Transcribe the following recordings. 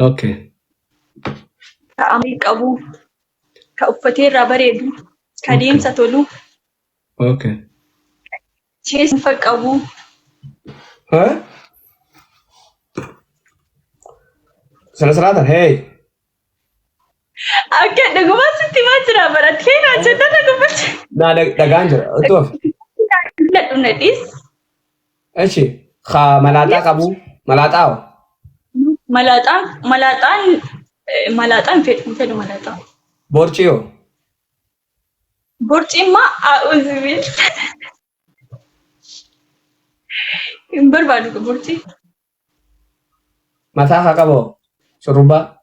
اوكي كأمي كأبو كأفتي رابريدو كديم اوكي ستولو اوكي شيس فك أبو ها سلسلة هاي أكيد نقوم ستي ما ترى برات كين عشان نقوم لا دقانجر توف لا تناديس اشي خا ملاتا كابو ملاتا ملاطان فيدو ملاطان بورچيو بورتي ما أعوذ بالله بربادو بورتي متا كابو شروبا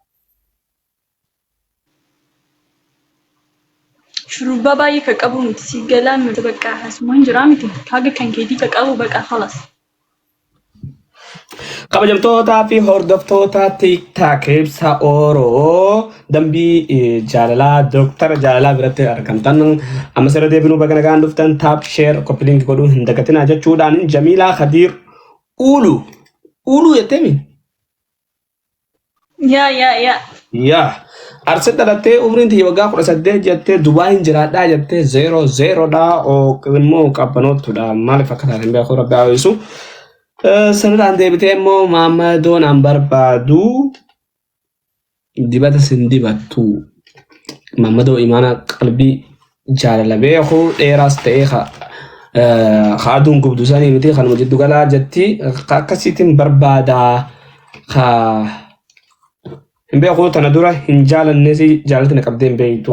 شروبا باي كأبو متسيجلا متبقى حسمون جرامتي حاجة كان كيدي كأبو بقى خلاص kabajamtoota fi hordoftoota tiktaak ibsa Oromoo dambii jaalalaa Dooktara Jaalalaa biratti argamtan amma sirra deebinuu baga nagaan dhuftan taap sheer koppiliinki godhuu hin dagatinaa jechuudhaan Jamiilaa Khadiir Uulu jetteemi. يا Yaa arsi dhalattee umriin tiyya waggaa 18 jettee Dubaayin jiraadhaa jettee 00dha immoo qabbanoottuudha maaliif akka taate hin beeku rabbi hawwisu. Sanadaan deebitee immoo Maammadoon an barbaadu dibata sin dibattu Maammadoo imaana qalbii jaalala beeku dheeraas ta'ee aduun gubdu sanii miti kanuma jiddu galaa jetti akkasiitiin barbaada hin beeku tana dura hin jaalannes jaalatti na qabdee hin beektu.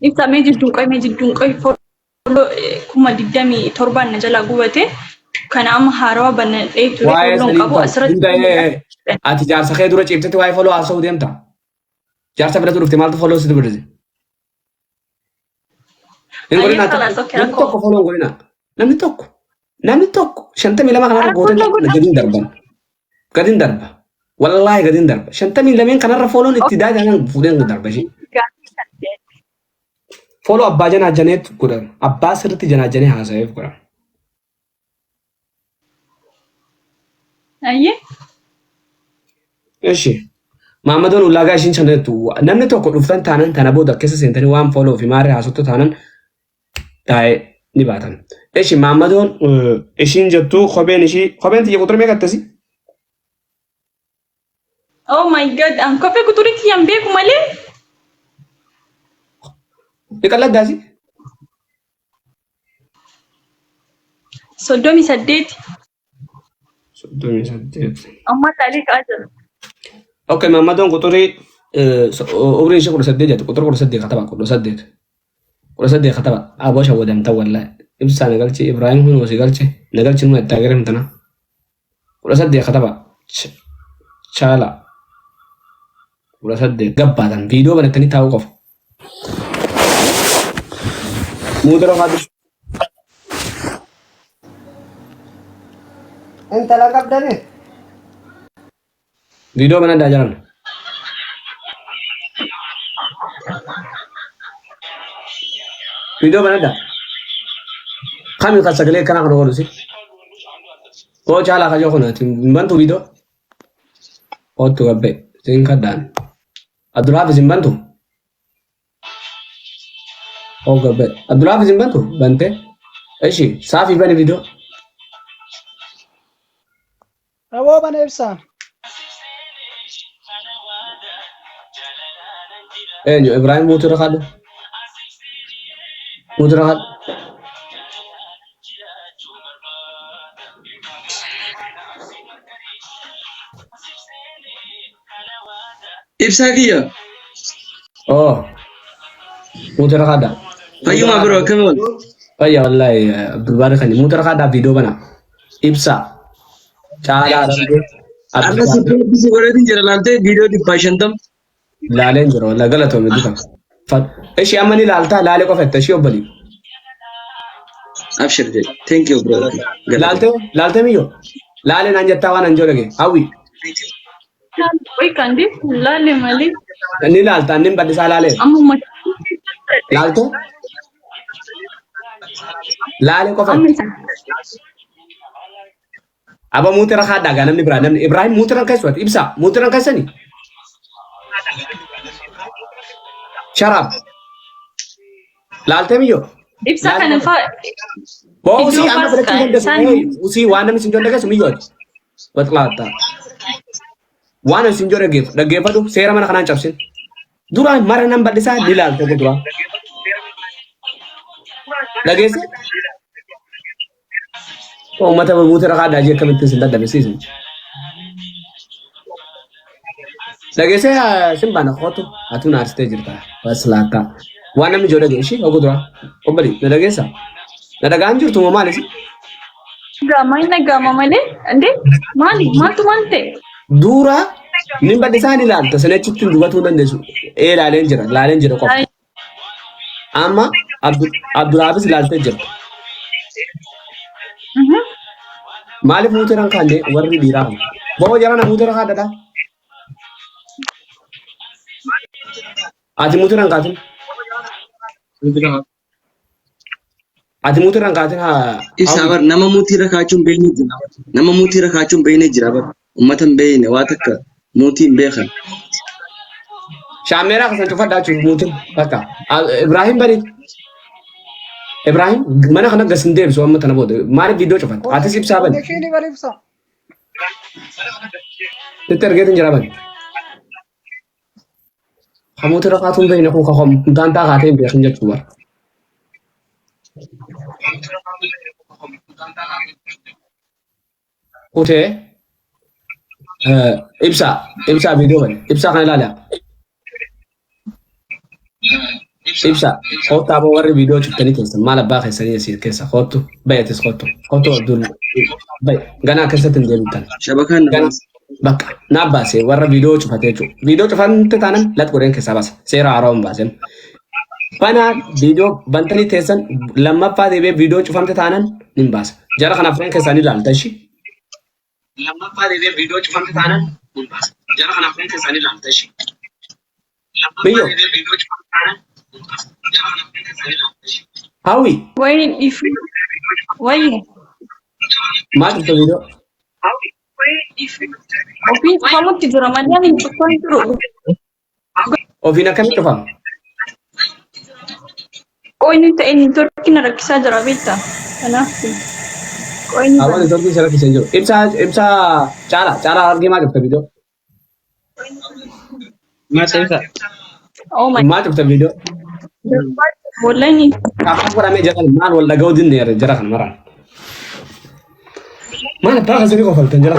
إنت ميجي دونقي فولو كما ددامي تربان نجلا قوته كان أم هاروا بن إيه تري فولو قابو أسرت ati jaarsa kee dura ciibsatti waa'ee foloo haasa'uu deemta. Jaarsa bira turufte maaltu foloo sitti birrisi? Hin godhina namni tokko foloo hin godhina. Namni tokko 52 kanarra gootee gadiin darban. Gadiin darba. Wallaahi gadiin darba. 52 kanarra foloon itti daagaan fuudheen darba ishee. Foloo abbaa janaa janeetu godhan. Abbaa sirriitti janaa janee haasa'eef godhan. أيه Eshi. Maammadoon ulaagaa ishiin sanattu namni tokko dhuftan taanan tana booda keessa seentanii waan foloo fi maarree haasottu taanan taa'ee ni baatan. Eshi Maammadoon ishiin jettu kopheen tiyya quxura meeqa attasi? Oh my god أم كفي كتوريتي يم بيكو مالي Dhiqalla addaasi? صدومي سديت 38. أما تعليق أجل Okay, Maammadoon quxurii umriin ishee 18 jette quxura 18 kataba 18 kataba aboo shawwadamta wallaahi. Ibsaa nagalchi Ibrahim kun hosi galche nagalchi numa itti agaree mtana 18 kataba chaala 18 gabbaatan viidiyoo banattanii taa'uu qofa. Muudara haadhu. Intala qabdani Viidiyoo banaddaa jiran. Viidiyoo banaddaa. Kami kan sagalee kana kan oolu si. Koo caalaa kajoo kunaati bantu viidiyoo. Oottu gabbee siin kaddaan. Abdulhaafis hin bantu. Oo gabbee Abdulhaafis hin bantu bantee. Eshi saafii bani viidiyoo. Rawoo bana ibsaa. Eenyu Ibrahim muutu rakhaadhu. Muutu rakhaadhu. Ibsaa kiyya. Oo. Muutu rakhaadhaa. Fayyumaa biroo akkami wal? Fayya wallaahi Abdulbaari kan muutu rakhaadhaa viidiyoo bana. Ibsa. Caalaa dhabdee. Akka sitti godhatiin jira laaltee viidiyoo 50. Laaleen jira wallaahi galatoome duka. Ishee amma ni laaltaa laalee qofa itti ishee obbolii. Abshir jedhe. Thank you bro. Laaltee miyyoo. Laalee naan jettaa waan anjoo dhage. Hawwi. وي كان دي لا لي مالي Ni laaltaa inni bal'isaa laalee. أما ما Laaltee. Laalee qofa. أما Aba mutira khada ga namni bira namni Ibrahim mutiran kaiswat ibsa mutiran kaisani. Sharab. Laalte miyo. Ibsa kana fa Usi amma bada usi wana mi sinjon daga sumiyo. Batlata. Wana sinjon dagge fadu sera mana kanan chapsin. Dura mara nan badisa dilal to dura. Dagge se. Oh mata mutira khada je kamit sin dadda besisin. Dagge se simbana khoto atuna arste jirta. Baslata. Wana mi joda ge shi ogudra. Obali dagge sa. Nadaga anjur tu mama lesi. gama male ande mali matu mante Dura nimba disani lan ta sene cikin duba tunan da su lalen jira kof amma Abdul Habis lalte jira mali muturan kan ne warri dira bo jara na muturan ka dada ati muturan ka tin ati muturan ka tin ha Ibsa bar nama mutira kachun bayni jira. Nama mutira kachun bayni jira bar. Ummatan bayni watakka mutin bekhan. Shamera ka san tufa da cu mutun haka Ibrahim bari Ibrahim mana kana gasin dem so amma tanabo mari video tufa ati sip saban देखिए नहीं वाले ibsa. Tergetin jara ban kamu terakatun bayna ko kakom tanta ka tin biya kinja tuwa Ote ibsa video ban ibsa kan lala ibsa kota bo warri video chuktani kesa mala ba kesa ni sir kesa khoto bayatis khoto dul bay gana kesa tindem tan Shabakan gana bak nabase warra video chufante tanan lat goren kesa bas sera arom basen Pana video bantani tesan lamma fa debe video chufamte tanan nimbas jara kana fren kesa ni lalta shi lamma fa debe video chufamte tanan nimbas jara kana fren kesa ni lalta shi biyo Hawi wayne if wayne ma tu video opin kamu tidur ramadan itu kontrol ofina kami chufam oh ini turki na rakisa jarabita kana oh ini awan itu ki sara kisenjo ibsa cara arge ma tu video oh my ma tu video boleh nih apa pura me jalan man wala gaudin ne jara kan maran mana ta hazuri ko faltan jara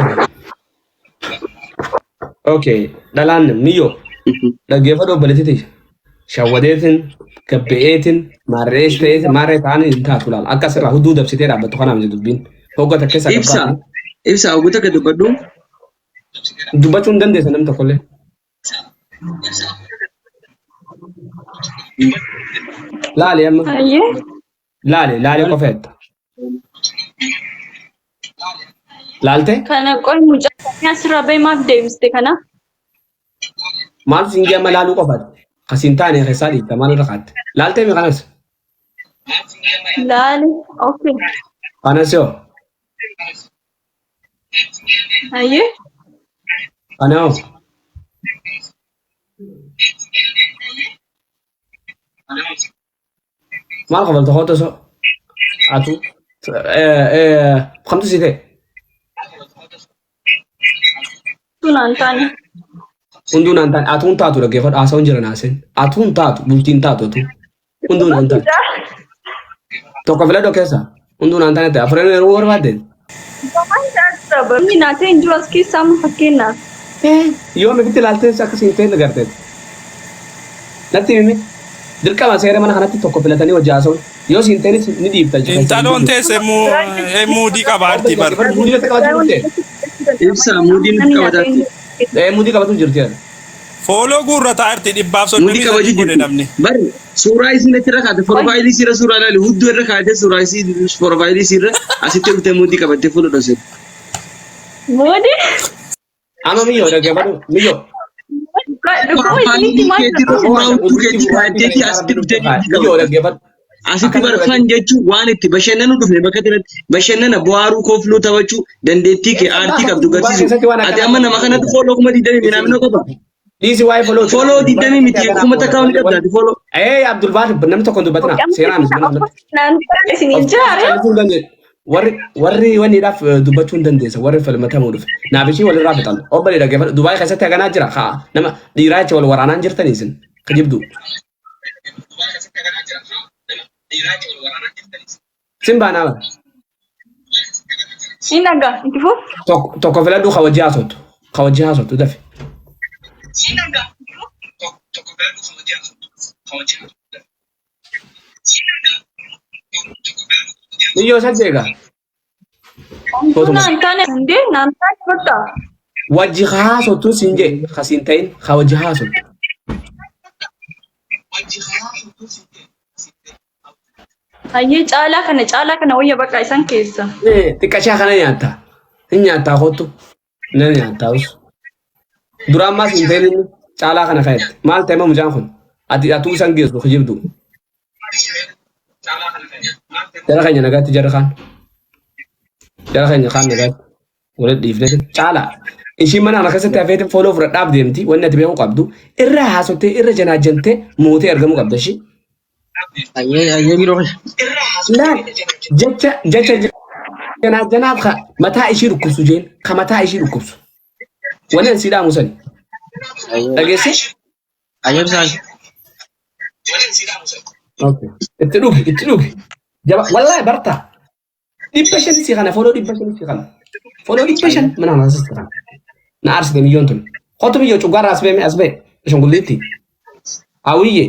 okay dalan miyo da gefa do baletiti shawadetin kabbeetin marreetin marreetani inta tulal akasra hudud absitera batkhana am dubbin hogata kesa Ibsa uguta ka dubadu. dubbatun dande sanam ta kolle lale amma aye lale ko fet lalte kana koy mujahnya sirabe mak deviste kana mal singe amma lalu ko fet khasintani khisali tamal rakat lalte mi khanas lale okay khanasyo aye ano mal qabal to hoto so atu khamtu site tunantani undu nantan atun tatu da gefat asaun jira nasen atun tatu bultin tatu tu undu nantan to ko vela do kesa undu nantan ta afrene ruwar waden Ini nanti jual kisah hakina. yo me bitte lalte sak sinte nagarte natti mimi dilka ma sere mana hanatti tokko filatani wajaso yo sinte ni dibta jira Intalon te emu di kabarti bar. Ibsa mudin kawadati. mudi kabatu jirti Follow gurra taarti dibbaf son Mudi kawaji gune namni. Bari surah isin tira kada profile sira surah lali huddu irra kada surah isi profile sira asite ute mudi kabate follow dose. Modi? ama miyo da gefatu miyo Kau ini di mana? miyo da gefat asitti barfan jechuun waan itti bashannanu dhufne bakka kanatti bashannana bu'aaruu koofluu taphachuu dandeettii kee aartii qabdu garsiisu ati amma nama kanatti follow kuma 20 minaamina qofa Easy why follow 20 miti kuma takkaawwan qabdaati follow Abdul Baat namni tokko dubbatina seeraan Naan isin ijaare. warri waniidhaaf dubbachuu hin dandeessa warri falmatamuu dhufe naafishii walirraa fixan obbolee dhaggeeffadha Dubaay keessatti haganaa jira haa nama dhiiraa jecha wal waraanaan jirtanii isin ka jibdu sin baanaa bara Inaga, itti fuf. tokko filadhu kawajjii haasotu dafe Niyyoo saddeega Naan taane hundee naan taane fudhaa. wajji haasotu siin jee kasiin ta'in kawajjii haasotu Hayyee caalaa kana wayya bakka isaan keessa. xiqqashaa kana nyaata hin nyaataa kottu nan nyaataa us duraan maas hin ta'in caalaa kana kayette maal ta'e mucaan kun ati atuu isan geessu kijibdu jara keenya nagaatti jara kaan nagaatti walitti dhiifne caalaa ishiin mana kana keessatti hafeete fooloo fudhadhaaf deemti wanni ati beekuu qabdu irra haasottee irra janaajjantee mootee argamuu qabda ishii ayyee biroo laal jecha janaajjanaaf ka mataa ishii dhukkubsu jeen ka mataa ishii dhukkubsu wanni an sii dhaamu sani dhageesse ayyee bisaan itti dhugi jaba wallahi barta 500 si kana follow 500 si kana follow 500 mana na sista kana na arsite milyon tun hoto biyo chugara asbe shonguliti awiye